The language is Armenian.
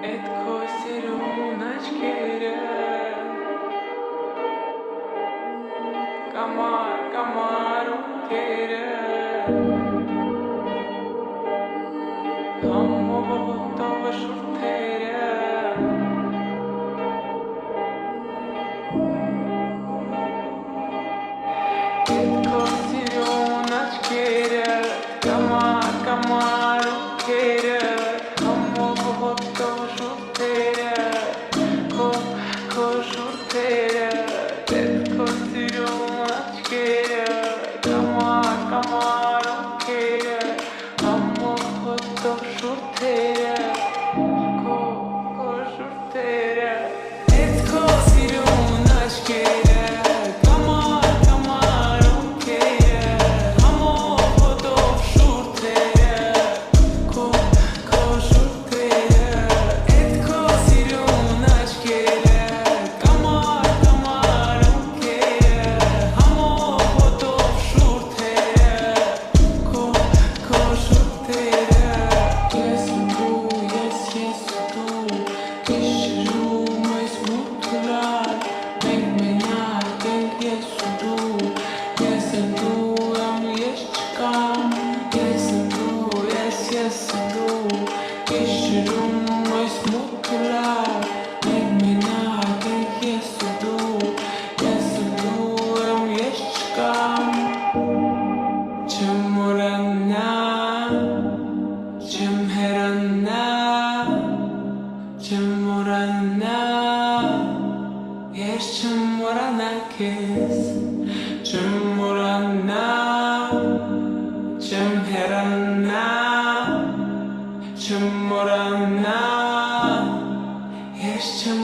Էդ քո սիրուն աչքերը կամար ոտքերը Համովոտով շուրթերը Էդ քո սիրուն աչքերը կամար ոտքերը Համովոտով շուրթերը Քո շուրթերը Էդ քո սիրուն աչքերը կամար ոտքերը Համովոտով շուրթերը Քո շուրթերը Էդ քո սիրուն աչքերը կամար ոտքերը Համովոտով շուրթերը Քո շուրթերը Էդ քո սիրուն աչքերը կամար ոտքերը Համովոտով շուրթերը Քո շուրթերը Ես ու դու Գիշերում այս մութուլար Մենք մենակ ենք ես ու դու Ես եմ դու եմ ես չկամ Ես եմ դու ես եմ դու Գիշերում այս մութուլար Մենք մենակ ենք ես ու դու Ես եմ դու եմ ես չկամ Չեմ մոռանա Չեմ հեռանա Չեմ մոռանա Ես չեմ մոռանա քեզ Չեմ մոռանա Չեմ հեռանա Չեմ մոռանա Ես չեմ